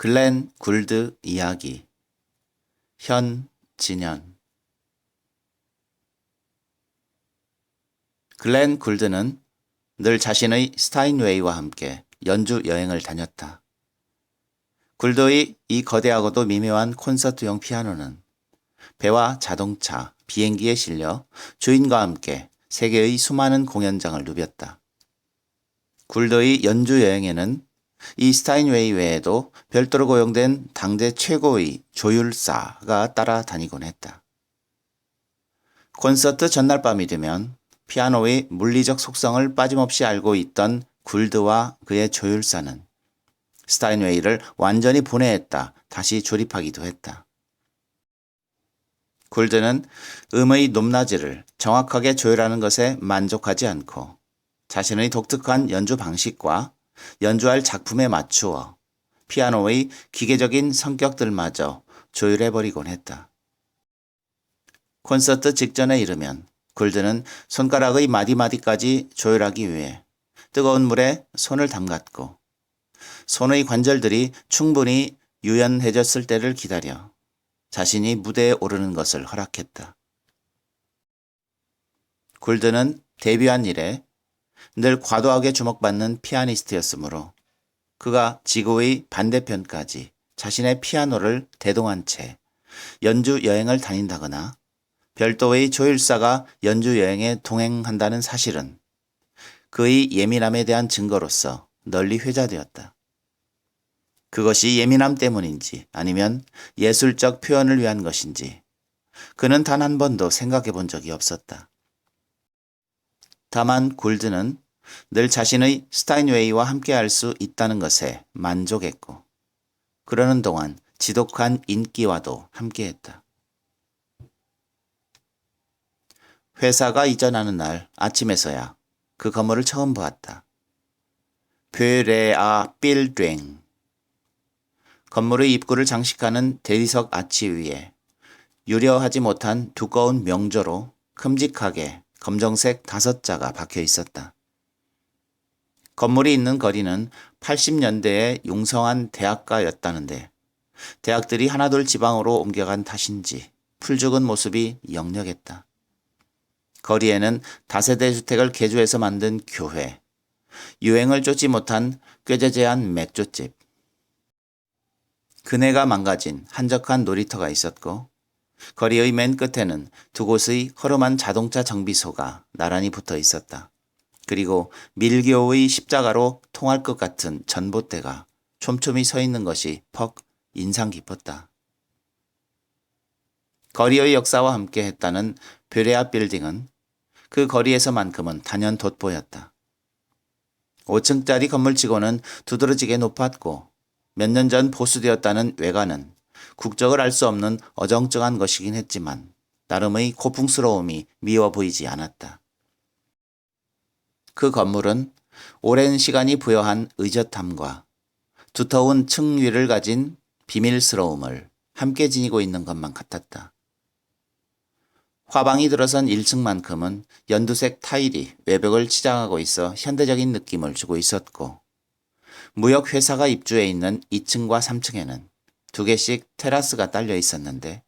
글렌 굴드 이야기 현진현. 글렌 굴드는 늘 자신의 스타인웨이와 함께 연주 여행을 다녔다. 굴드의 이 거대하고도 미묘한 콘서트용 피아노는 배와 자동차, 비행기에 실려 주인과 함께 세계의 수많은 공연장을 누볐다. 굴드의 연주 여행에는 이 스타인웨이 외에도 별도로 고용된 당대 최고의 조율사가 따라다니곤 했다. 콘서트 전날 밤이 되면 피아노의 물리적 속성을 빠짐없이 알고 있던 굴드와 그의 조율사는 스타인웨이를 완전히 분해했다 다시 조립하기도 했다. 굴드는 음의 높낮이를 정확하게 조율하는 것에 만족하지 않고 자신의 독특한 연주 방식과 연주할 작품에 맞추어 피아노의 기계적인 성격들마저 조율해버리곤 했다. 콘서트 직전에 이르면 굴드는 손가락의 마디마디까지 조율하기 위해 뜨거운 물에 손을 담갔고 손의 관절들이 충분히 유연해졌을 때를 기다려 자신이 무대에 오르는 것을 허락했다. 굴드는 데뷔한 이래 늘 과도하게 주목받는 피아니스트였으므로 그가 지구의 반대편까지 자신의 피아노를 대동한 채 연주 여행을 다닌다거나 별도의 조율사가 연주 여행에 동행한다는 사실은 그의 예민함에 대한 증거로서 널리 회자되었다. 그것이 예민함 때문인지 아니면 예술적 표현을 위한 것인지 그는 단 한 번도 생각해 본 적이 없었다. 다만 굴드는 늘 자신의 스타인웨이와 함께할 수 있다는 것에 만족했고 그러는 동안 지독한 인기와도 함께했다. 회사가 이전하는 날 아침에서야 그 건물을 처음 보았다. 뷰레아 빌딩. 건물의 입구를 장식하는 대리석 아치 위에 유려하지 못한 두꺼운 명조로 큼직하게 검정색 5자가 박혀 있었다. 건물이 있는 거리는 80년대의 융성한 대학가였다는데 대학들이 하나둘 지방으로 옮겨간 탓인지 풀죽은 모습이 역력했다. 거리에는 다세대 주택을 개조해서 만든 교회, 유행을 쫓지 못한 꾀재재한 맥주집, 그네가 망가진 한적한 놀이터가 있었고 거리의 맨 끝에는 두 곳의 허름한 자동차 정비소가 나란히 붙어 있었다. 그리고 밀교의 십자가로 통할 것 같은 전봇대가 촘촘히 서 있는 것이 퍽 인상 깊었다. 거리의 역사와 함께 했다는 뷰레아 빌딩은 그 거리에서만큼은 단연 돋보였다. 5층짜리 건물치고는 두드러지게 높았고 몇 년 전 보수되었다는 외관은 국적을 알 수 없는 어정쩡한 것이긴 했지만 나름의 고풍스러움이 미워 보이지 않았다. 그 건물은 오랜 시간이 부여한 의젓함과 두터운 층 위를 가진 비밀스러움을 함께 지니고 있는 것만 같았다. 화방이 들어선 1층만큼은 연두색 타일이 외벽을 치장하고 있어 현대적인 느낌을 주고 있었고 무역 회사가 입주해 있는 2층과 3층에는 2개씩 테라스가 딸려 있었는데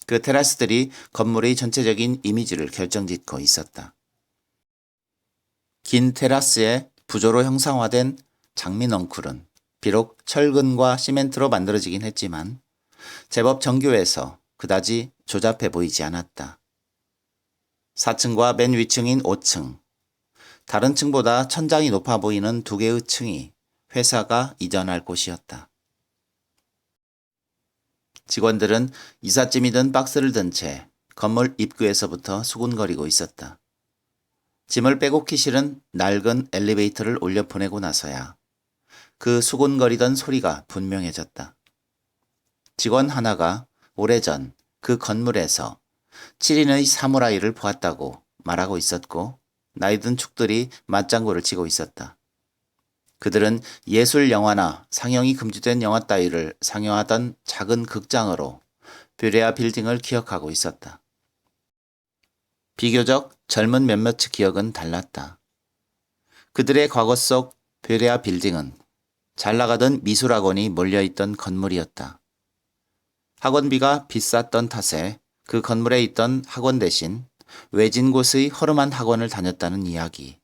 그 테라스들이 건물의 전체적인 이미지를 결정짓고 있었다. 긴 테라스에 부조로 형상화된 장미 넝쿨은 비록 철근과 시멘트로 만들어지긴 했지만 제법 정교해서 그다지 조잡해 보이지 않았다. 4층과 맨 위층인 5층, 다른 층보다 천장이 높아 보이는 2개의 층이 회사가 이전할 곳이었다. 직원들은 이삿짐이 든 박스를 든 채 건물 입구에서부터 수군거리고 있었다. 짐을 빼곡히 실은 낡은 엘리베이터를 올려 보내고 나서야 그 수군거리던 소리가 분명해졌다. 직원 하나가 오래전 그 건물에서 7인의 사무라이를 보았다고 말하고 있었고 나이든 축들이 맞장구를 치고 있었다. 그들은 예술 영화나 상영이 금지된 영화 따위를 상영하던 작은 극장으로 뷰레아 빌딩을 기억하고 있었다. 비교적 젊은 몇몇의 기억은 달랐다. 그들의 과거 속 뷰레아 빌딩은 잘 나가던 미술학원이 몰려있던 건물이었다. 학원비가 비쌌던 탓에 그 건물에 있던 학원 대신 외진 곳의 허름한 학원을 다녔다는 이야기.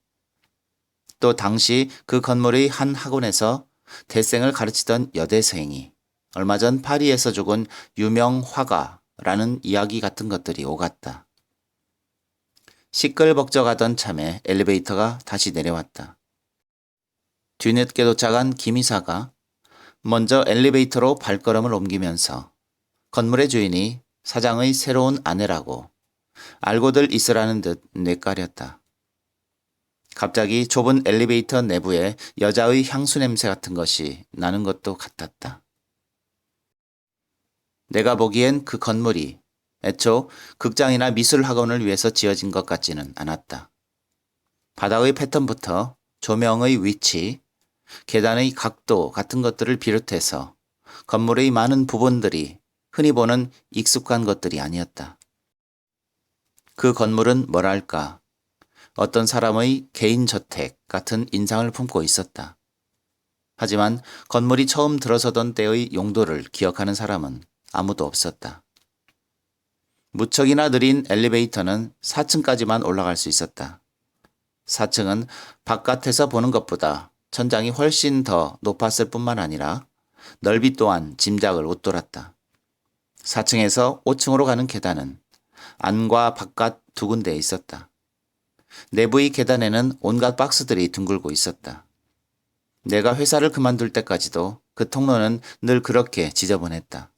또 당시 그 건물의 한 학원에서 대생을 가르치던 여대생이 얼마 전 파리에서 죽은 유명 화가라는 이야기 같은 것들이 오갔다. 시끌벅적하던 참에 엘리베이터가 다시 내려왔다. 뒤늦게 도착한 김이사가 먼저 엘리베이터로 발걸음을 옮기면서 건물의 주인이 사장의 새로운 아내라고 알고들 있으라는 듯 뇌까렸다. 갑자기 좁은 엘리베이터 내부에 여자의 향수 냄새 같은 것이 나는 것도 같았다. 내가 보기엔 그 건물이 애초 극장이나 미술학원을 위해서 지어진 것 같지는 않았다. 바닥의 패턴부터 조명의 위치, 계단의 각도 같은 것들을 비롯해서 건물의 많은 부분들이 흔히 보는 익숙한 것들이 아니었다. 그 건물은 뭐랄까, 어떤 사람의 개인 저택 같은 인상을 품고 있었다. 하지만 건물이 처음 들어서던 때의 용도를 기억하는 사람은 아무도 없었다. 무척이나 느린 엘리베이터는 4층까지만 올라갈 수 있었다. 4층은 바깥에서 보는 것보다 천장이 훨씬 더 높았을 뿐만 아니라 넓이 또한 짐작을 웃돌았다. 4층에서 5층으로 가는 계단은 안과 바깥 두 군데에 있었다. 내부의 계단에는 온갖 박스들이 둥글고 있었다. 내가 회사를 그만둘 때까지도 그 통로는 늘 그렇게 지저분했다.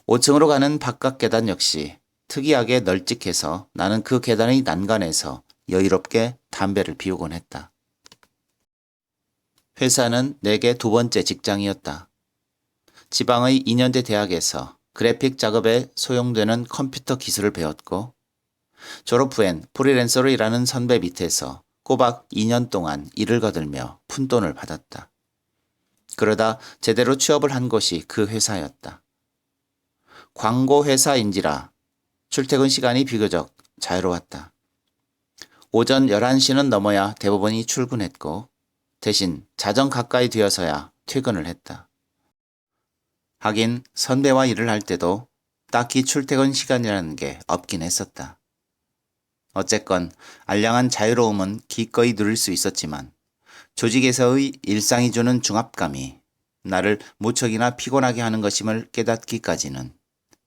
5층으로 가는 바깥 계단 역시 특이하게 널찍해서 나는 그 계단의 난간에서 여유롭게 담배를 피우곤 했다. 회사는 내게 두 번째 직장이었다. 지방의 2년제 대학에서 그래픽 작업에 소용되는 컴퓨터 기술을 배웠고 졸업 후엔 프리랜서로 일하는 선배 밑에서 꼬박 2년 동안 일을 거들며 푼돈을 받았다. 그러다 제대로 취업을 한 곳이 그 회사였다. 광고 회사인지라 출퇴근 시간이 비교적 자유로웠다. 오전 11시는 넘어야 대부분이 출근했고 대신 자정 가까이 되어서야 퇴근을 했다. 하긴 선배와 일을 할 때도 딱히 출퇴근 시간이라는 게 없긴 했었다. 어쨌건 알량한 자유로움은 기꺼이 누릴 수 있었지만 조직에서의 일상이 주는 중압감이 나를 무척이나 피곤하게 하는 것임을 깨닫기까지는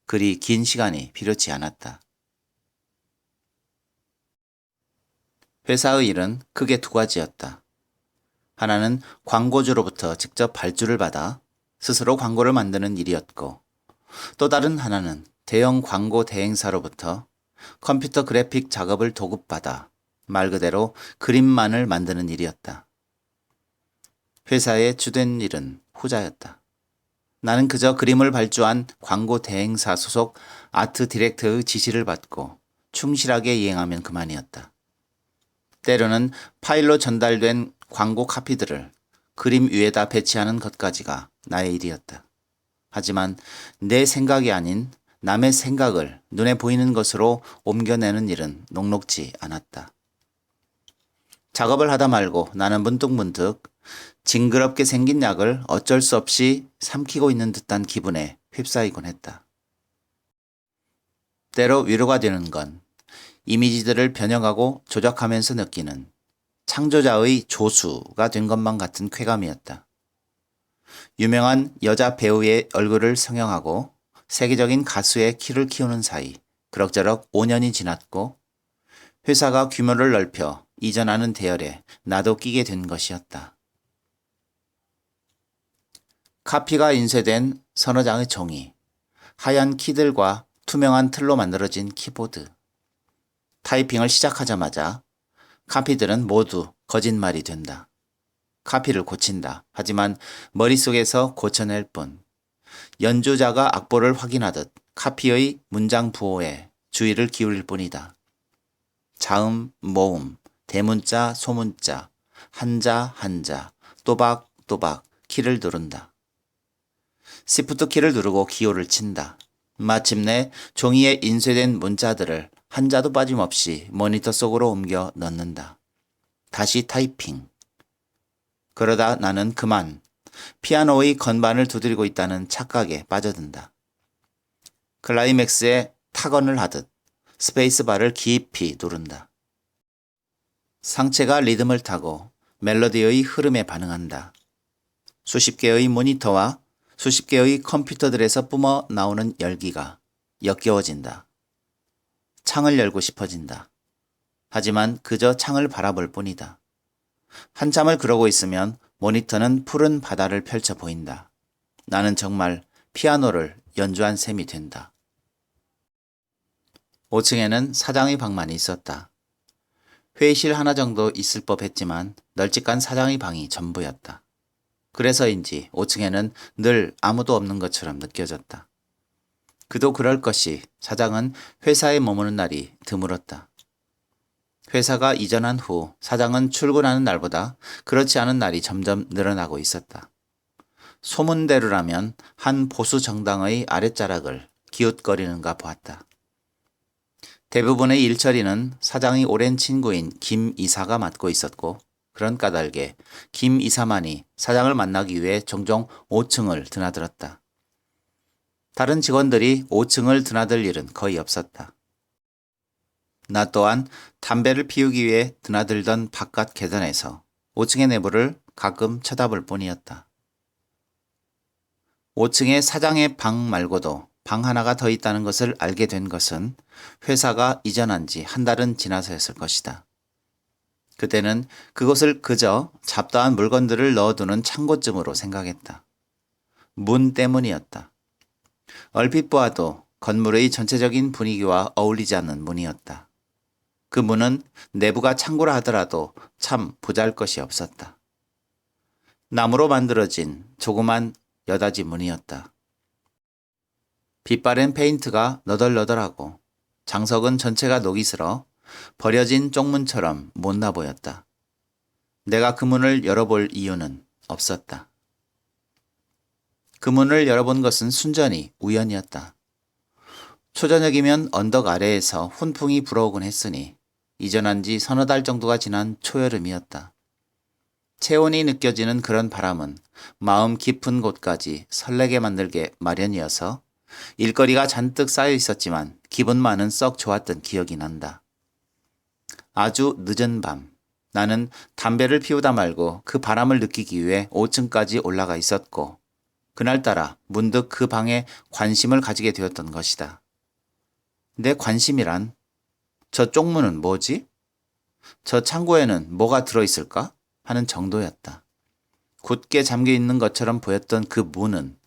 그리 긴 시간이 필요치 않았다. 회사의 일은 크게 두 가지였다. 하나는 광고주로부터 직접 발주를 받아 스스로 광고를 만드는 일이었고 또 다른 하나는 대형 광고 대행사로부터 컴퓨터 그래픽 작업을 도급받아 말 그대로 그림만을 만드는 일이었다. 회사의 주된 일은 후자였다. 나는 그저 그림을 발주한 광고 대행사 소속 아트 디렉터의 지시를 받고 충실하게 이행하면 그만이었다. 때로는 파일로 전달된 광고 카피들을 그림 위에다 배치하는 것까지가 나의 일이었다. 하지만 내 생각이 아닌 남의 생각을 눈에 보이는 것으로 옮겨내는 일은 녹록지 않았다. 작업을 하다 말고 나는 문득문득 징그럽게 생긴 약을 어쩔 수 없이 삼키고 있는 듯한 기분에 휩싸이곤 했다. 때로 위로가 되는 건 이미지들을 변형하고 조작하면서 느끼는 창조자의 조수가 된 것만 같은 쾌감이었다. 유명한 여자 배우의 얼굴을 성형하고 세계적인 가수의 키를 키우는 사이 그럭저럭 5년이 지났고 회사가 규모를 넓혀 이전하는 대열에 나도 끼게 된 것이었다. 카피가 인쇄된 서너 장의 종이, 하얀 키들과 투명한 틀로 만들어진 키보드. 타이핑을 시작하자마자 카피들은 모두 거짓말이 된다. 카피를 고친다. 하지만 머릿속에서 고쳐낼 뿐. 연주자가 악보를 확인하듯 카피의 문장 부호에 주의를 기울일 뿐이다. 자음, 모음, 대문자, 소문자, 한자, 한자, 또박또박 키를 누른다. 시프트 키를 누르고 기호를 친다. 마침내 종이에 인쇄된 문자들을 한자도 빠짐없이 모니터 속으로 옮겨 넣는다. 다시 타이핑. 그러다 나는 그만 피아노의 건반을 두드리고 있다는 착각에 빠져든다. 클라이맥스에 타건을 하듯 스페이스바를 깊이 누른다. 상체가 리듬을 타고 멜로디의 흐름에 반응한다. 수십 개의 모니터와 수십 개의 컴퓨터들에서 뿜어 나오는 열기가 역겨워진다. 창을 열고 싶어진다. 하지만 그저 창을 바라볼 뿐이다. 한참을 그러고 있으면 모니터는 푸른 바다를 펼쳐 보인다. 나는 정말 피아노를 연주한 셈이 된다. 5층에는 사장의 방만이 있었다. 회의실 하나 정도 있을 법했지만 널찍한 사장의 방이 전부였다. 그래서인지 5층에는 늘 아무도 없는 것처럼 느껴졌다. 그도 그럴 것이 사장은 회사에 머무는 날이 드물었다. 회사가 이전한 후 사장은 출근하는 날보다 그렇지 않은 날이 점점 늘어나고 있었다. 소문대로라면 한 보수 정당의 아랫자락을 기웃거리는가 보았다. 대부분의 일처리는 사장의 오랜 친구인 김 이사가 맡고 있었고 그런 까닭에 김 이사만이 사장을 만나기 위해 종종 5층을 드나들었다. 다른 직원들이 5층을 드나들 일은 거의 없었다. 나 또한 담배를 피우기 위해 드나들던 바깥 계단에서 5층의 내부를 가끔 쳐다볼 뿐이었다. 5층에 사장의 방 말고도 방 하나가 더 있다는 것을 알게 된 것은 회사가 이전한 지 한 달은 지나서였을 것이다. 그때는 그곳을 그저 잡다한 물건들을 넣어두는 창고쯤으로 생각했다. 문 때문이었다. 얼핏 보아도 건물의 전체적인 분위기와 어울리지 않는 문이었다. 그 문은 내부가 창고라 하더라도 참 보잘것이 없었다. 나무로 만들어진 조그만 여닫이 문이었다. 빛바랜 페인트가 너덜너덜하고 장석은 전체가 녹이 슬어 버려진 쪽문처럼 못나 보였다. 내가 그 문을 열어볼 이유는 없었다. 그 문을 열어본 것은 순전히 우연이었다. 초저녁이면 언덕 아래에서 훈풍이 불어오곤 했으니 이전한 지 서너 달 정도가 지난 초여름이었다. 체온이 느껴지는 그런 바람은 마음 깊은 곳까지 설레게 만들게 마련이어서 일거리가 잔뜩 쌓여 있었지만 기분만은 썩 좋았던 기억이 난다. 아주 늦은 밤, 나는 담배를 피우다 말고 그 바람을 느끼기 위해 5층까지 올라가 있었고 그날따라 문득 그 방에 관심을 가지게 되었던 것이다. 내 관심이란 저 쪽문은 뭐지? 저 창고에는 뭐가 들어있을까? 하는 정도였다. 굳게 잠겨있는 것처럼 보였던 그 문은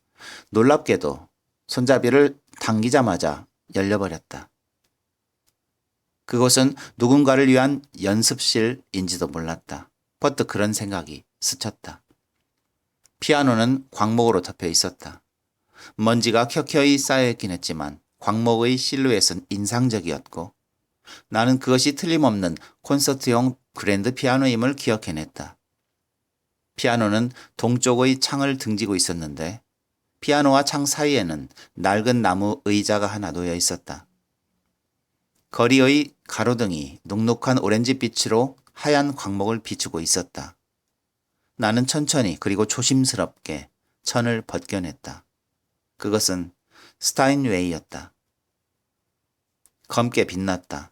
놀랍게도 손잡이를 당기자마자 열려버렸다. 그곳은 누군가를 위한 연습실인지도 몰랐다. 퍼뜩 그런 생각이 스쳤다. 피아노는 광목으로 덮여 있었다. 먼지가 켜켜이 쌓여있긴 했지만 광목의 실루엣은 인상적이었고 나는 그것이 틀림없는 콘서트용 그랜드 피아노임을 기억해냈다. 피아노는 동쪽의 창을 등지고 있었는데 피아노와 창 사이에는 낡은 나무 의자가 하나 놓여 있었다. 거리의 가로등이 눅눅한 오렌지빛으로 하얀 광목을 비추고 있었다. 나는 천천히 그리고 조심스럽게 천을 벗겨냈다. 그것은 스타인웨이였다. 검게 빛났다.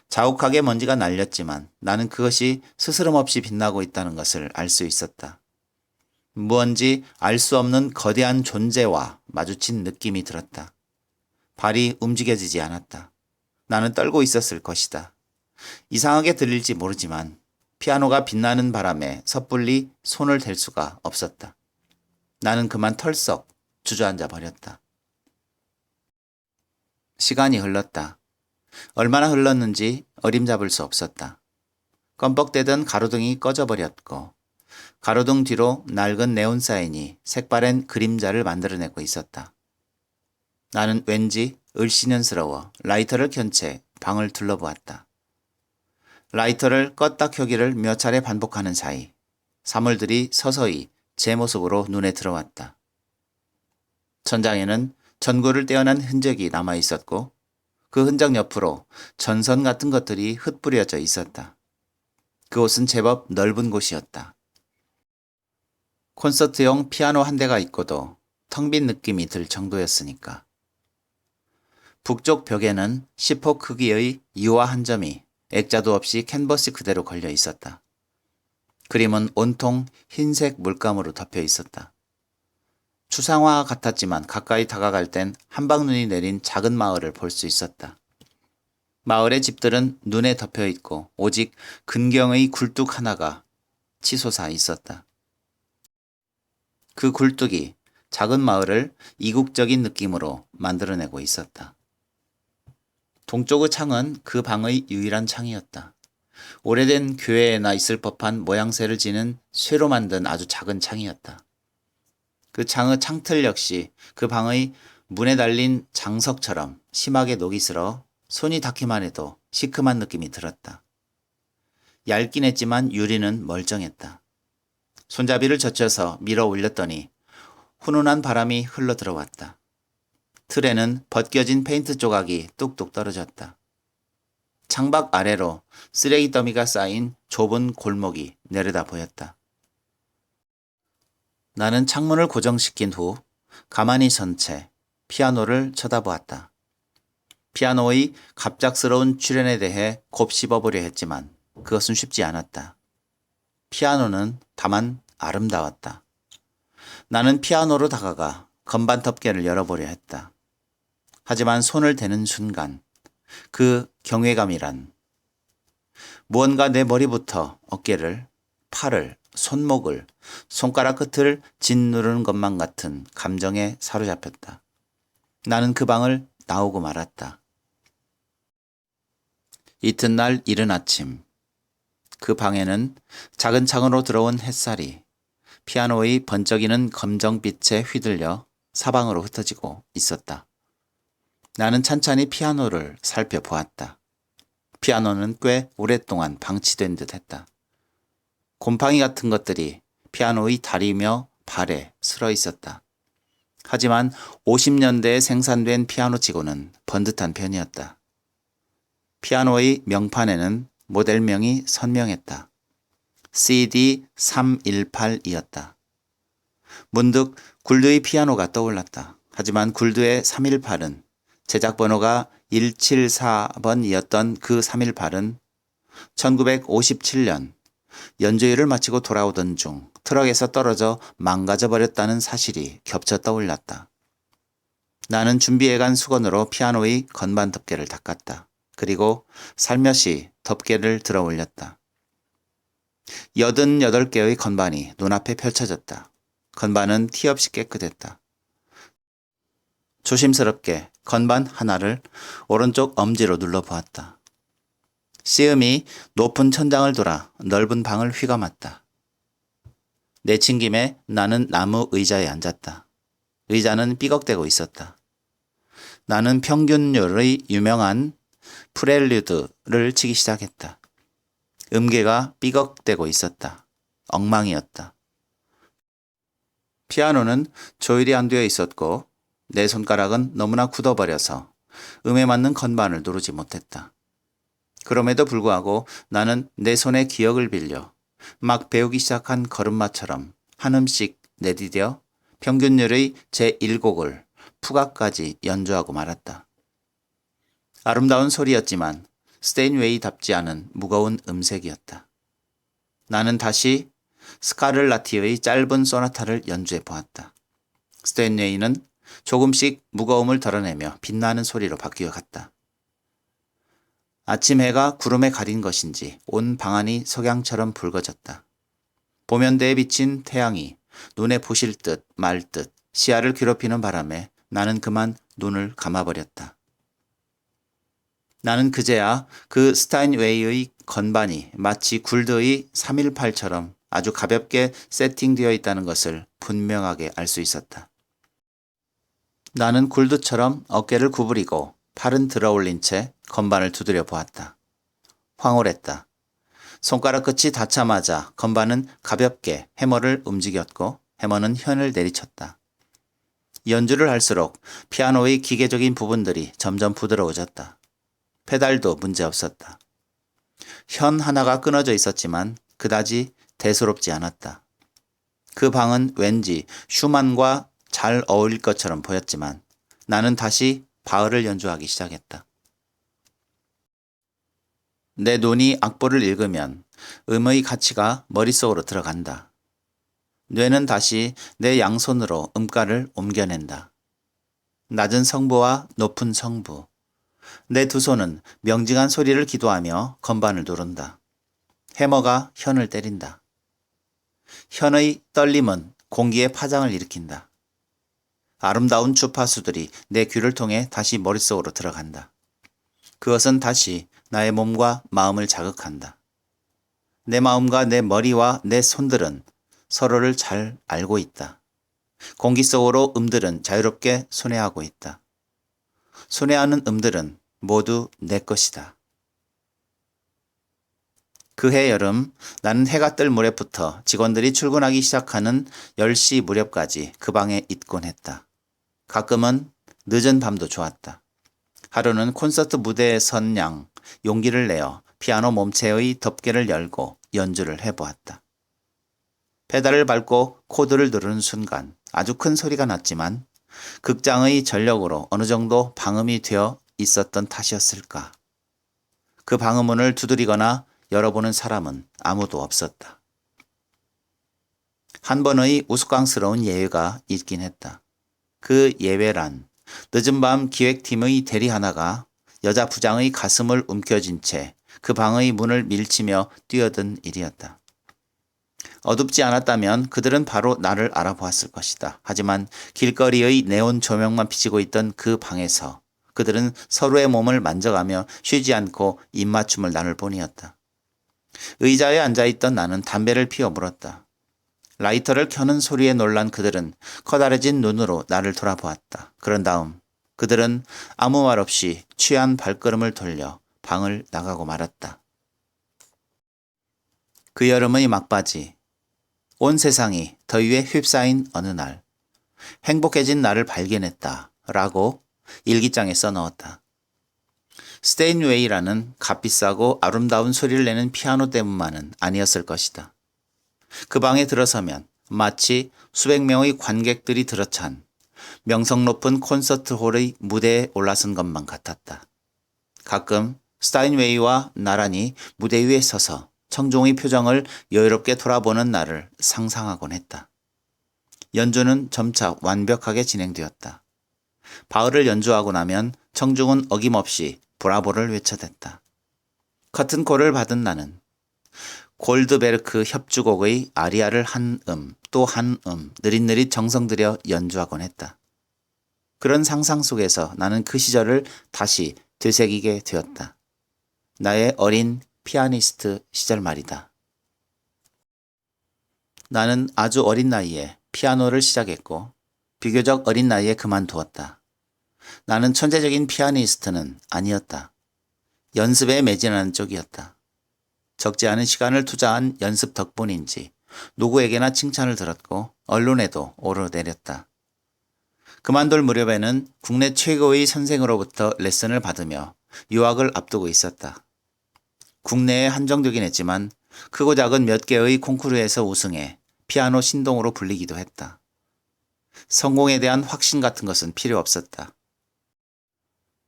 자욱하게 먼지가 날렸지만 나는 그것이 스스럼 없이 빛나고 있다는 것을 알 수 있었다. 무언지 알 수 없는 거대한 존재와 마주친 느낌이 들었다. 발이 움직여지지 않았다. 나는 떨고 있었을 것이다. 이상하게 들릴지 모르지만 피아노가 빛나는 바람에 섣불리 손을 댈 수가 없었다. 나는 그만 털썩 주저앉아 버렸다. 시간이 흘렀다. 얼마나 흘렀는지 어림잡을 수 없었다. 껌뻑대던 가로등이 꺼져버렸고 가로등 뒤로 낡은 네온사인이 색바랜 그림자를 만들어내고 있었다. 나는 왠지 을씨년스러워 라이터를 켠 채 방을 둘러보았다. 라이터를 껐다 켜기를 몇 차례 반복하는 사이 사물들이 서서히 제 모습으로 눈에 들어왔다. 천장에는 전구를 떼어난 흔적이 남아 있었고 그 흔적 옆으로 전선 같은 것들이 흩뿌려져 있었다. 그곳은 제법 넓은 곳이었다. 콘서트용 피아노 한 대가 있고도 텅 빈 느낌이 들 정도였으니까. 북쪽 벽에는 C4 크기의 유화 한 점이 액자도 없이 캔버스 그대로 걸려 있었다. 그림은 온통 흰색 물감으로 덮여 있었다. 추상화 같았지만 가까이 다가갈 땐 한방눈이 내린 작은 마을을 볼 수 있었다. 마을의 집들은 눈에 덮여 있고 오직 근경의 굴뚝 하나가 치솟아 있었다. 그 굴뚝이 작은 마을을 이국적인 느낌으로 만들어내고 있었다. 동쪽의 창은 그 방의 유일한 창이었다. 오래된 교회에나 있을 법한 모양새를 지닌 쇠로 만든 아주 작은 창이었다. 그 창의 창틀 역시 그 방의 문에 달린 장석처럼 심하게 녹이 슬어 손이 닿기만 해도 시큼한 느낌이 들었다. 얇긴 했지만 유리는 멀쩡했다. 손잡이를 젖혀서 밀어 올렸더니 훈훈한 바람이 흘러 들어왔다. 틀에는 벗겨진 페인트 조각이 뚝뚝 떨어졌다. 창밖 아래로 쓰레기 더미가 쌓인 좁은 골목이 내려다 보였다. 나는 창문을 고정시킨 후 가만히 선 채 피아노를 쳐다보았다. 피아노의 갑작스러운 출현에 대해 곱씹어보려 했지만 그것은 쉽지 않았다. 피아노는 다만 아름다웠다. 나는 피아노로 다가가 건반 덮개를 열어보려 했다. 하지만 손을 대는 순간 그 경외감이란 무언가 내 머리부터 어깨를, 팔을, 손목을, 손가락 끝을 짓누르는 것만 같은 감정에 사로잡혔다. 나는 그 방을 나오고 말았다. 이튿날 이른 아침 그 방에는 작은 창으로 들어온 햇살이 피아노의 번쩍이는 검정빛에 휘둘려 사방으로 흩어지고 있었다. 나는 찬찬히 피아노를 살펴보았다. 피아노는 꽤 오랫동안 방치된 듯 했다. 곰팡이 같은 것들이 피아노의 다리며 발에 슬어 있었다. 하지만 50년대에 생산된 피아노치고는 번듯한 편이었다. 피아노의 명판에는 모델명이 선명했다. CD318이었다. 문득 굴드의 피아노가 떠올랐다. 하지만 굴드의 318은 제작 번호가 174번이었던 그 318은 1957년 연주회를 마치고 돌아오던 중 트럭에서 떨어져 망가져 버렸다는 사실이 겹쳐 떠올랐다. 나는 준비해간 수건으로 피아노의 건반 덮개를 닦았다. 그리고 살며시 덮개를 들어 올렸다. 88개의 건반이 눈앞에 펼쳐졌다. 건반은 티 없이 깨끗했다. 조심스럽게 건반 하나를 오른쪽 엄지로 눌러보았다. 시음이 높은 천장을 돌아 넓은 방을 휘감았다. 내친 김에 나는 나무 의자에 앉았다. 의자는 삐걱대고 있었다. 나는 평균율의 유명한 프렐류드를 치기 시작했다. 음계가 삐걱대고 있었다. 엉망이었다. 피아노는 조율이 안 되어 있었고 내 손가락은 너무나 굳어버려서 음에 맞는 건반을 누르지 못했다. 그럼에도 불구하고 나는 내 손의 기억을 빌려 막 배우기 시작한 걸음마처럼 한 음씩 내디뎌 평균율의 제1곡을 푸가까지 연주하고 말았다. 아름다운 소리였지만 스테인웨이답지 않은 무거운 음색이었다. 나는 다시 스카를라티의 짧은 소나타를 연주해 보았다. 스테인웨이는 조금씩 무거움을 덜어내며 빛나는 소리로 바뀌어 갔다. 아침 해가 구름에 가린 것인지 온 방안이 석양처럼 붉어졌다. 보면대에 비친 태양이 눈에 부실 듯 말 듯 시야를 괴롭히는 바람에 나는 그만 눈을 감아버렸다. 나는 그제야 그 스타인웨이의 건반이 마치 굴드의 318처럼 아주 가볍게 세팅되어 있다는 것을 분명하게 알 수 있었다. 나는 굴드처럼 어깨를 구부리고 팔은 들어 올린 채 건반을 두드려 보았다. 황홀했다. 손가락 끝이 닿자마자 건반은 가볍게 해머를 움직였고 해머는 현을 내리쳤다. 연주를 할수록 피아노의 기계적인 부분들이 점점 부드러워졌다. 페달도 문제없었다. 현 하나가 끊어져 있었지만 그다지 대수롭지 않았다. 그 방은 왠지 슈만과 잘 어울릴 것처럼 보였지만 나는 다시 바흐를 연주하기 시작했다. 내 눈이 악보를 읽으면 음의 가치가 머릿속으로 들어간다. 뇌는 다시 내 양손으로 음가를 옮겨낸다. 낮은 성부와 높은 성부. 내 두 손은 명징한 소리를 기도하며 건반을 누른다. 해머가 현을 때린다. 현의 떨림은 공기에 파장을 일으킨다. 아름다운 주파수들이 내 귀를 통해 다시 머릿속으로 들어간다. 그것은 다시 나의 몸과 마음을 자극한다. 내 마음과 내 머리와 내 손들은 서로를 잘 알고 있다. 공기 속으로 음들은 자유롭게 순회하고 있다. 순회하는 음들은 모두 내 것이다. 그해 여름 나는 해가 뜰 무렵부터 직원들이 출근하기 시작하는 10시 무렵까지 그 방에 있곤 했다. 가끔은 늦은 밤도 좋았다. 하루는 콘서트 무대에 선 양 용기를 내어 피아노 몸체의 덮개를 열고 연주를 해보았다. 페달을 밟고 코드를 누르는 순간 아주 큰 소리가 났지만 극장의 전력으로 어느 정도 방음이 되어 있었던 탓이었을까. 그 방음문을 두드리거나 열어보는 사람은 아무도 없었다. 한 번의 우스꽝스러운 예외가 있긴 했다. 그 예외란 늦은 밤 기획팀의 대리 하나가 여자 부장의 가슴을 움켜쥔 채 그 방의 문을 밀치며 뛰어든 일이었다. 어둡지 않았다면 그들은 바로 나를 알아보았을 것이다. 하지만 길거리의 네온 조명만 비치고 있던 그 방에서 그들은 서로의 몸을 만져가며 쉬지 않고 입맞춤을 나눌 뿐이었다. 의자에 앉아있던 나는 담배를 피워 물었다. 라이터를 켜는 소리에 놀란 그들은 커다래진 눈으로 나를 돌아보았다. 그런 다음 그들은 아무 말 없이 취한 발걸음을 돌려 방을 나가고 말았다. 그 여름의 막바지, 온 세상이 더위에 휩싸인 어느 날, 행복해진 나를 발견했다 라고 일기장에 써넣었다. 스테인웨이라는 값비싸고 아름다운 소리를 내는 피아노 때문만은 아니었을 것이다. 그 방에 들어서면 마치 수백 명의 관객들이 들어찬 명성 높은 콘서트홀의 무대에 올라선 것만 같았다. 가끔 스타인웨이와 나란히 무대 위에 서서 청중의 표정을 여유롭게 돌아보는 나를 상상하곤 했다. 연주는 점차 완벽하게 진행되었다. 바흐를 연주하고 나면 청중은 어김없이 브라보를 외쳐댔다. 커튼콜을 받은 나는 골드베르크 협주곡의 아리아를 한 또 한 느릿느릿 정성 들여 연주하곤 했다. 그런 상상 속에서 나는 그 시절을 다시 되새기게 되었다. 나의 어린 피아니스트 시절 말이다. 나는 아주 어린 나이에 피아노를 시작했고 비교적 어린 나이에 그만두었다. 나는 천재적인 피아니스트는 아니었다. 연습에 매진하는 쪽이었다. 적지 않은 시간을 투자한 연습 덕분인지 누구에게나 칭찬을 들었고 언론에도 오르내렸다. 그만둘 무렵에는 국내 최고의 선생으로부터 레슨을 받으며 유학을 앞두고 있었다. 국내에 한정되긴 했지만 크고 작은 몇 개의 콩쿠르에서 우승해 피아노 신동으로 불리기도 했다. 성공에 대한 확신 같은 것은 필요 없었다.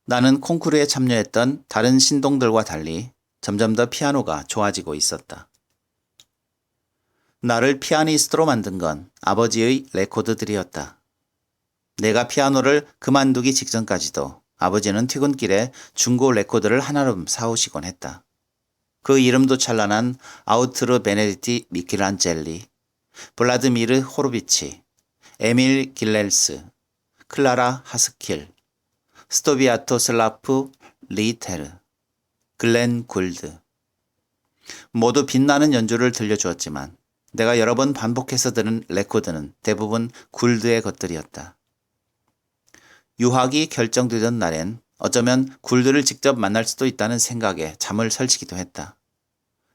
나는 콩쿠르에 참여했던 다른 신동들과 달리 점점 더 피아노가 좋아지고 있었다. 나를 피아니스트로 만든 건 아버지의 레코드들이었다. 내가 피아노를 그만두기 직전까지도 아버지는 퇴근길에 중고 레코드를 한아름 사오시곤 했다. 그 이름도 찬란한 아우트르 베네디티 미켈란젤리, 블라드미르 호르비치, 에밀 길렐스, 클라라 하스킬, 스토비아토 슬라프 리테르, 글렌 굴드. 모두 빛나는 연주를 들려주었지만 내가 여러 번 반복해서 들은 레코드는 대부분 굴드의 것들이었다. 유학이 결정되던 날엔 어쩌면 굴드를 직접 만날 수도 있다는 생각에 잠을 설치기도 했다.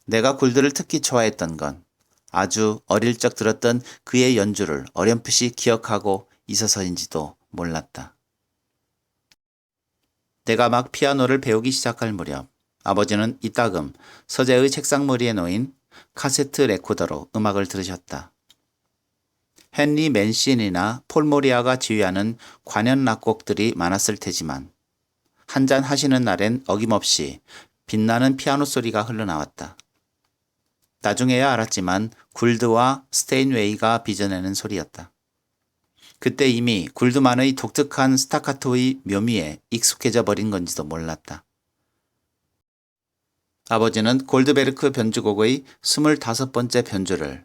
내가 굴드를 특히 좋아했던 건 아주 어릴 적 들었던 그의 연주를 어렴풋이 기억하고 있어서인지도 몰랐다. 내가 막 피아노를 배우기 시작할 무렵 아버지는 이따금 서재의 책상머리에 놓인 카세트 레코더로 음악을 들으셨다. 헨리 맨신이나 폴 모리아가 지휘하는 관현 락곡들이 많았을 테지만 한잔 하시는 날엔 어김없이 빛나는 피아노 소리가 흘러나왔다. 나중에야 알았지만 굴드와 스테인웨이가 빚어내는 소리였다. 그때 이미 굴드만의 독특한 스타카토의 묘미에 익숙해져 버린 건지도 몰랐다. 아버지는 골드베르크 변주곡의 25번째 변주를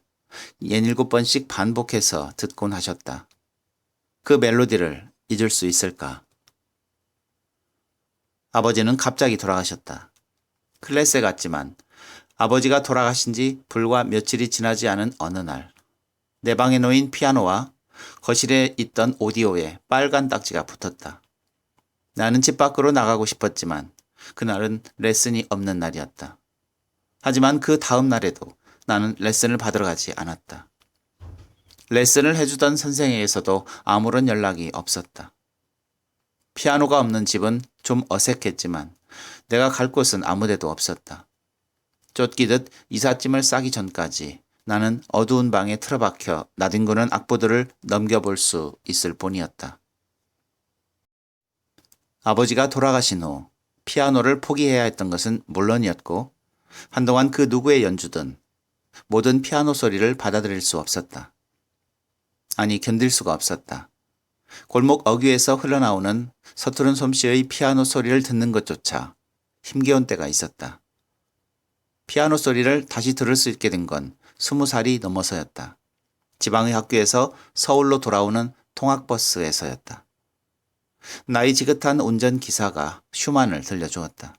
67번씩 반복해서 듣곤 하셨다. 그 멜로디를 잊을 수 있을까? 아버지는 갑자기 돌아가셨다. 클래세 같지만 아버지가 돌아가신 지 불과 며칠이 지나지 않은 어느 날, 내 방에 놓인 피아노와 거실에 있던 오디오에 빨간 딱지가 붙었다. 나는 집 밖으로 나가고 싶었지만 그날은 레슨이 없는 날이었다. 하지만 그 다음 날에도 나는 레슨을 받으러 가지 않았다. 레슨을 해주던 선생에게서도 아무런 연락이 없었다. 피아노가 없는 집은 좀 어색했지만 내가 갈 곳은 아무데도 없었다. 쫓기듯 이삿짐을 싸기 전까지 나는 어두운 방에 틀어박혀 나뒹구는 악보들을 넘겨볼 수 있을 뿐이었다. 아버지가 돌아가신 후 피아노를 포기해야 했던 것은 물론이었고 한동안 그 누구의 연주든 모든 피아노 소리를 받아들일 수 없었다. 아니, 견딜 수가 없었다. 골목 어귀에서 흘러나오는 서투른 솜씨의 피아노 소리를 듣는 것조차 힘겨운 때가 있었다. 피아노 소리를 다시 들을 수 있게 된 건 20살이 넘어서였다. 지방의 학교에서 서울로 돌아오는 통학버스에서였다. 나이 지긋한 운전기사가 슈만을 들려주었다.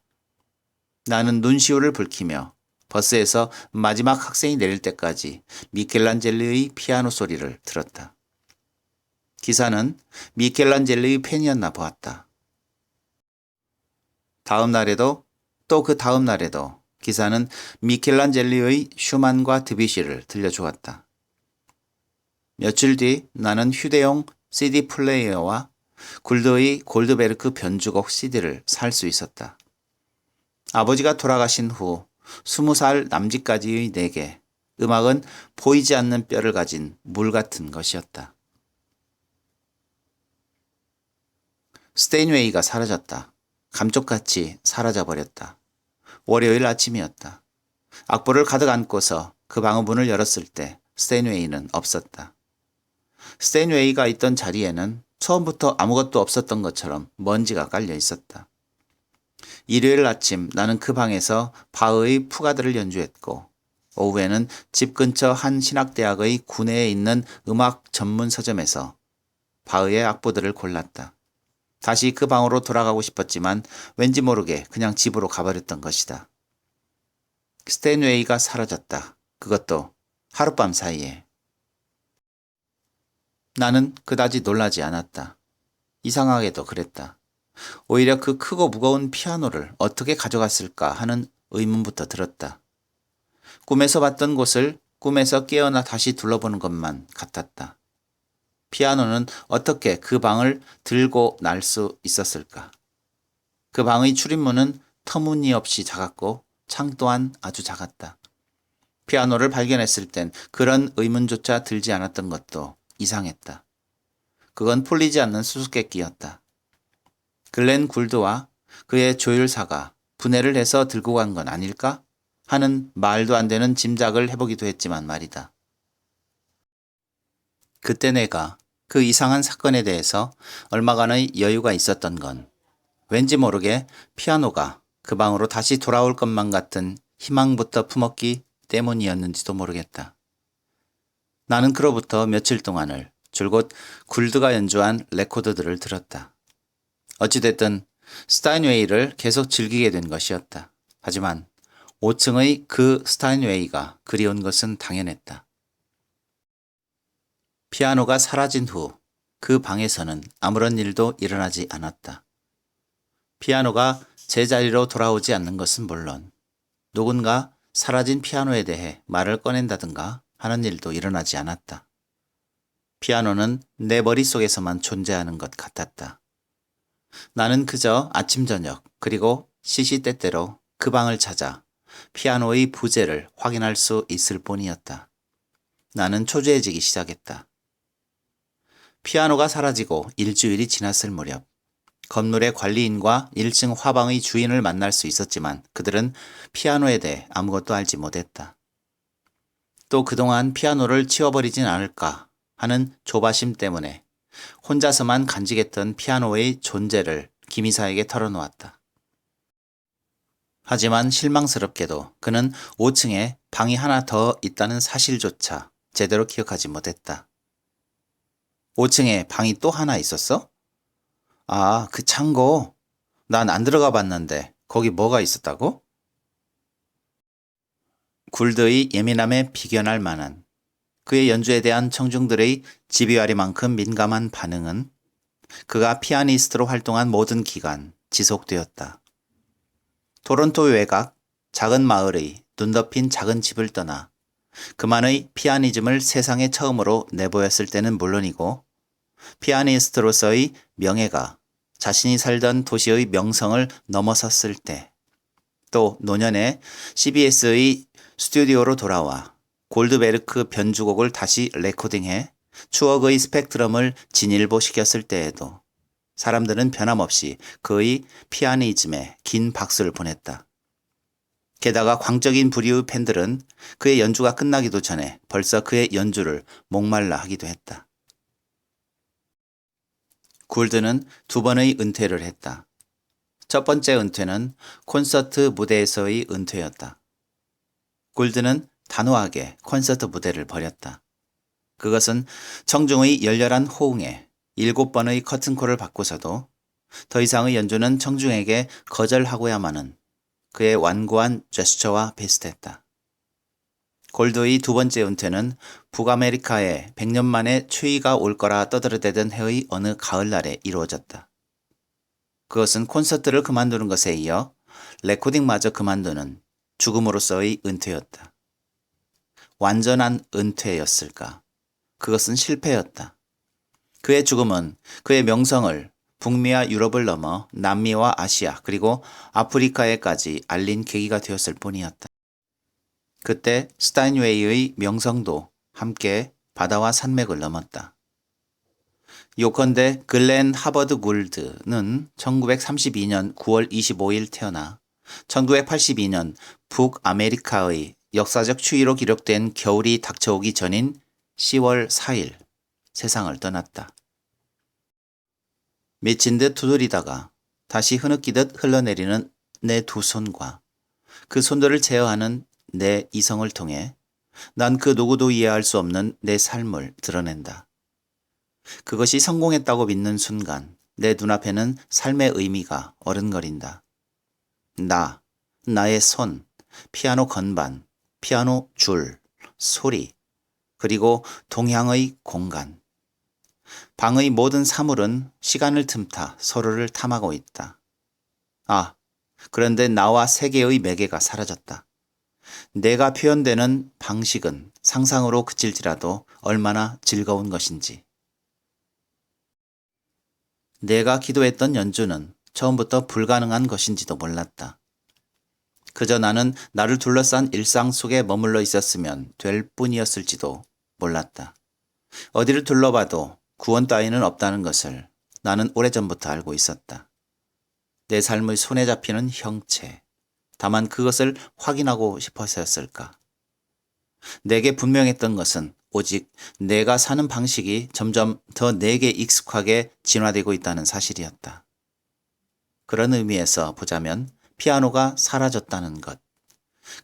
나는 눈시울을 붉히며 버스에서 마지막 학생이 내릴 때까지 미켈란젤리의 피아노 소리를 들었다. 기사는 미켈란젤리의 팬이었나 보았다. 다음 날에도 또 그 다음 날에도 기사는 미켈란젤리의 슈만과 드뷔시를 들려주었다. 며칠 뒤 나는 휴대용 CD 플레이어와 굴드의 골드베르크 변주곡 CD를 살 수 있었다. 아버지가 돌아가신 후 20살 남짓까지의 내게 음악은 보이지 않는 뼈를 가진 물 같은 것이었다. 스테인웨이가 사라졌다. 감쪽같이 사라져버렸다. 월요일 아침이었다. 악보를 가득 안고서 그 방의 문을 열었을 때 스테인웨이는 없었다. 스테인웨이가 있던 자리에는 처음부터 아무것도 없었던 것처럼 먼지가 깔려 있었다. 일요일 아침 나는 그 방에서 바흐의 푸가드를 연주했고 오후에는 집 근처 한 신학대학의 구내에 있는 음악 전문 서점에서 바흐의 악보들을 골랐다. 다시 그 방으로 돌아가고 싶었지만 왠지 모르게 그냥 집으로 가버렸던 것이다. 스테인웨이가 사라졌다. 그것도 하룻밤 사이에. 나는 그다지 놀라지 않았다. 이상하게도 그랬다. 오히려 그 크고 무거운 피아노를 어떻게 가져갔을까 하는 의문부터 들었다. 꿈에서 봤던 곳을 꿈에서 깨어나 다시 둘러보는 것만 같았다. 피아노는 어떻게 그 방을 들고 날 수 있었을까? 그 방의 출입문은 터무니없이 작았고 창 또한 아주 작았다. 피아노를 발견했을 땐 그런 의문조차 들지 않았던 것도 이상했다. 그건 풀리지 않는 수수께끼였다. 글렌 굴드와 그의 조율사가 분해를 해서 들고 간 건 아닐까? 하는 말도 안 되는 짐작을 해보기도 했지만 말이다. 그때 내가 그 이상한 사건에 대해서 얼마간의 여유가 있었던 건 왠지 모르게 피아노가 그 방으로 다시 돌아올 것만 같은 희망부터 품었기 때문이었는지도 모르겠다. 나는 그로부터 며칠 동안을 줄곧 굴드가 연주한 레코드들을 들었다. 어찌됐든 스타인웨이를 계속 즐기게 된 것이었다. 하지만 5층의 그 스타인웨이가 그리운 것은 당연했다. 피아노가 사라진 후 그 방에서는 아무런 일도 일어나지 않았다. 피아노가 제자리로 돌아오지 않는 것은 물론 누군가 사라진 피아노에 대해 말을 꺼낸다든가 하는 일도 일어나지 않았다. 피아노는 내 머릿속에서만 존재하는 것 같았다. 나는 그저 아침 저녁 그리고 시시때때로 그 방을 찾아 피아노의 부재를 확인할 수 있을 뿐이었다. 나는 초조해지기 시작했다. 피아노가 사라지고 일주일이 지났을 무렵 건물의 관리인과 1층 화방의 주인을 만날 수 있었지만 그들은 피아노에 대해 아무것도 알지 못했다. 또 그동안 피아노를 치워버리진 않을까 하는 조바심 때문에 혼자서만 간직했던 피아노의 존재를 김이사에게 털어놓았다. 하지만 실망스럽게도 그는 5층에 방이 하나 더 있다는 사실조차 제대로 기억하지 못했다. 5층에 방이 또 하나 있었어? 아, 그 창고. 난 안 들어가 봤는데 거기 뭐가 있었다고? 굴드의 예민함에 비견할 만한 그의 연주에 대한 청중들의 집요하리만큼 민감한 반응은 그가 피아니스트로 활동한 모든 기간 지속되었다. 토론토 외곽 작은 마을의 눈 덮인 작은 집을 떠나 그만의 피아니즘을 세상에 처음으로 내보였을 때는 물론이고 피아니스트로서의 명예가 자신이 살던 도시의 명성을 넘어섰을 때, 또 노년에 CBS의 스튜디오로 돌아와 골드베르크 변주곡을 다시 레코딩해 추억의 스펙트럼을 진일보시켰을 때에도 사람들은 변함없이 그의 피아니즘에 긴 박수를 보냈다. 게다가 광적인 부류의 팬들은 그의 연주가 끝나기도 전에 벌써 그의 연주를 목말라 하기도 했다. 굴드는 2번의 은퇴를 했다. 첫 번째 은퇴는 콘서트 무대에서의 은퇴였다. 굴드는 단호하게 콘서트 무대를 버렸다. 그것은 청중의 열렬한 호응에 7번의 커튼콜을 받고서도 더 이상의 연주는 청중에게 거절하고야마는 그의 완고한 제스처와 비슷했다. 골드의 2번째 은퇴는 북아메리카에 100년 만에 추위가 올 거라 떠들어대던 해의 어느 가을날에 이루어졌다. 그것은 콘서트를 그만두는 것에 이어 레코딩마저 그만두는 죽음으로서의 은퇴였다. 완전한 은퇴였을까? 그것은 실패였다. 그의 죽음은 그의 명성을 북미와 유럽을 넘어 남미와 아시아 그리고 아프리카에까지 알린 계기가 되었을 뿐이었다. 그때 스타인웨이의 명성도 함께 바다와 산맥을 넘었다. 요컨대 글렌 하버드 굴드는 1932년 9월 25일 태어나 1982년 북아메리카의 역사적 추위로 기록된 겨울이 닥쳐오기 전인 10월 4일 세상을 떠났다. 미친 듯 두드리다가 다시 흐느끼듯 흘러내리는 내 두 손과 그 손들을 제어하는 내 이성을 통해 난 그 누구도 이해할 수 없는 내 삶을 드러낸다. 그것이 성공했다고 믿는 순간 내 눈앞에는 삶의 의미가 어른거린다. 나의 손, 피아노 건반, 피아노 줄, 소리, 그리고 동향의 공간. 방의 모든 사물은 시간을 틈타 서로를 탐하고 있다. 아, 그런데 나와 세계의 매개가 사라졌다. 내가 표현되는 방식은 상상으로 그칠지라도 얼마나 즐거운 것인지. 내가 기도했던 연주는 처음부터 불가능한 것인지도 몰랐다. 그저 나는 나를 둘러싼 일상 속에 머물러 있었으면 될 뿐이었을지도 몰랐다. 어디를 둘러봐도 구원 따위는 없다는 것을 나는 오래전부터 알고 있었다. 내 삶의 손에 잡히는 형체, 다만 그것을 확인하고 싶어서였을까? 내게 분명했던 것은 오직 내가 사는 방식이 점점 더 내게 익숙하게 진화되고 있다는 사실이었다. 그런 의미에서 보자면 피아노가 사라졌다는 것,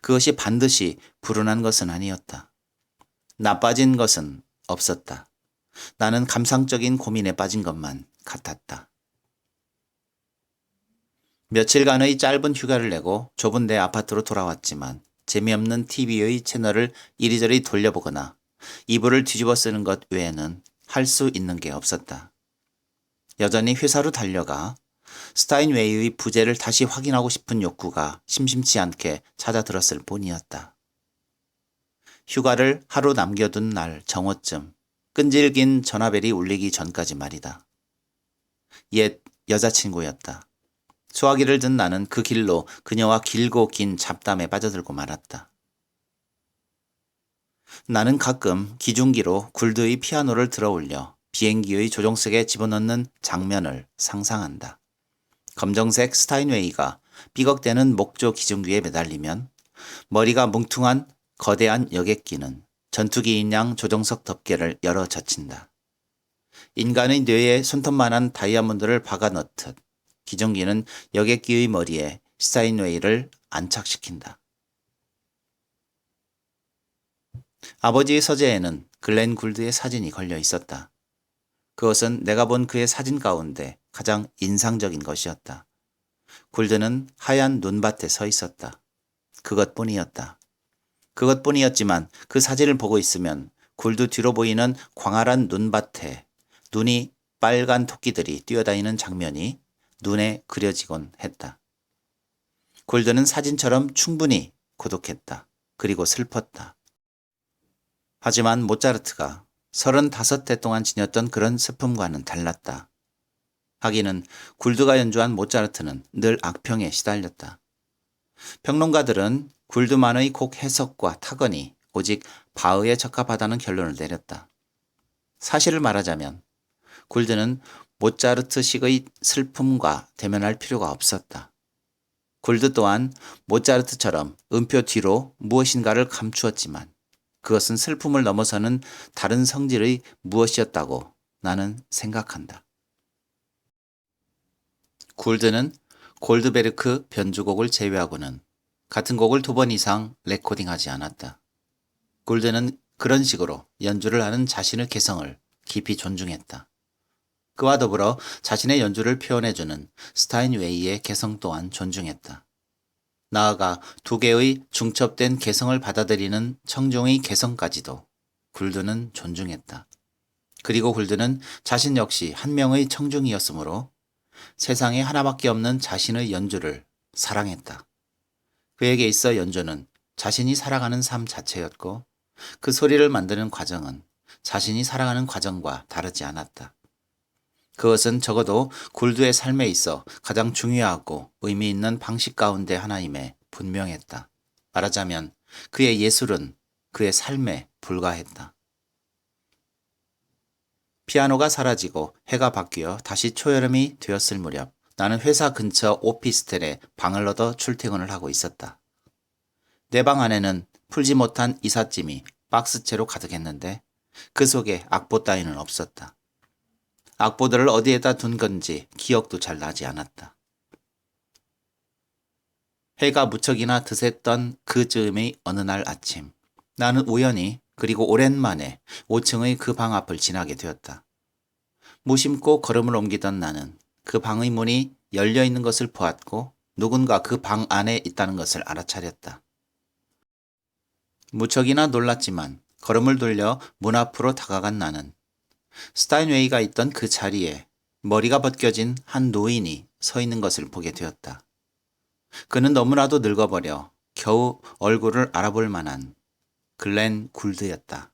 그것이 반드시 불운한 것은 아니었다. 나빠진 것은 없었다. 나는 감상적인 고민에 빠진 것만 같았다. 며칠간의 짧은 휴가를 내고 좁은 내 아파트로 돌아왔지만 재미없는 TV의 채널을 이리저리 돌려보거나 이불을 뒤집어 쓰는 것 외에는 할 수 있는 게 없었다. 여전히 회사로 달려가 스타인웨이의 부재를 다시 확인하고 싶은 욕구가 심심치 않게 찾아들었을 뿐이었다. 휴가를 하루 남겨둔 날 정오쯤 끈질긴 전화벨이 울리기 전까지 말이다. 옛 여자친구였다. 수화기를 든 나는 그 길로 그녀와 길고 긴 잡담에 빠져들고 말았다. 나는 가끔 기중기로 굴드의 피아노를 들어올려 비행기의 조종석에 집어넣는 장면을 상상한다. 검정색 스타인웨이가 삐걱대는 목조 기중기에 매달리면 머리가 뭉퉁한 거대한 여객기는 전투기인 양 조종석 덮개를 열어 젖힌다. 인간의 뇌에 손톱만한 다이아몬드를 박아 넣듯 기중기는 여객기의 머리에 스타인웨이를 안착시킨다. 아버지의 서재에는 글렌 굴드의 사진이 걸려 있었다. 그것은 내가 본 그의 사진 가운데 가장 인상적인 것이었다. 굴드는 하얀 눈밭에 서 있었다. 그것뿐이었다. 그것뿐이었지만 그 사진을 보고 있으면 굴드 뒤로 보이는 광활한 눈밭에 눈이 빨간 토끼들이 뛰어다니는 장면이 눈에 그려지곤 했다. 굴드는 사진처럼 충분히 고독했다. 그리고 슬펐다. 하지만 모차르트가 35대 동안 지녔던 그런 슬픔과는 달랐다. 하기는 굴드가 연주한 모차르트는 늘 악평에 시달렸다. 평론가들은 굴드만의 곡 해석과 타건이 오직 바흐에 적합하다는 결론을 내렸다. 사실을 말하자면 굴드는 모차르트식의 슬픔과 대면할 필요가 없었다. 굴드 또한 모차르트처럼 음표 뒤로 무엇인가를 감추었지만 그것은 슬픔을 넘어서는 다른 성질의 무엇이었다고 나는 생각한다. 굴드는 골드베르크 변주곡을 제외하고는 같은 곡을 2번 이상 레코딩하지 않았다. 굴드는 그런 식으로 연주를 하는 자신의 개성을 깊이 존중했다. 그와 더불어 자신의 연주를 표현해주는 스타인웨이의 개성 또한 존중했다. 나아가 두 개의 중첩된 개성을 받아들이는 청중의 개성까지도 굴드는 존중했다. 그리고 굴드는 자신 역시 한 명의 청중이었으므로 세상에 하나밖에 없는 자신의 연주를 사랑했다. 그에게 있어 연주는 자신이 살아가는 삶 자체였고 그 소리를 만드는 과정은 자신이 살아가는 과정과 다르지 않았다. 그것은 적어도 굴드의 삶에 있어 가장 중요하고 의미 있는 방식 가운데 하나임에 분명했다. 말하자면 그의 예술은 그의 삶에 불과했다. 피아노가 사라지고 해가 바뀌어 다시 초여름이 되었을 무렵 나는 회사 근처 오피스텔에 방을 얻어 출퇴근을 하고 있었다. 내 방 안에는 풀지 못한 이삿짐이 박스채로 가득했는데 그 속에 악보 따위는 없었다. 악보들을 어디에다 둔 건지 기억도 잘 나지 않았다. 해가 무척이나 드셌던 그 즈음의 어느 날 아침, 나는 우연히 그리고 오랜만에 5층의 그 방 앞을 지나게 되었다. 무심코 걸음을 옮기던 나는 그 방의 문이 열려 있는 것을 보았고 누군가 그 방 안에 있다는 것을 알아차렸다. 무척이나 놀랐지만 걸음을 돌려 문 앞으로 다가간 나는 스타인웨이가 있던 그 자리에 머리가 벗겨진 한 노인이 서 있는 것을 보게 되었다. 그는 너무나도 늙어버려 겨우 얼굴을 알아볼 만한 글렌 굴드였다.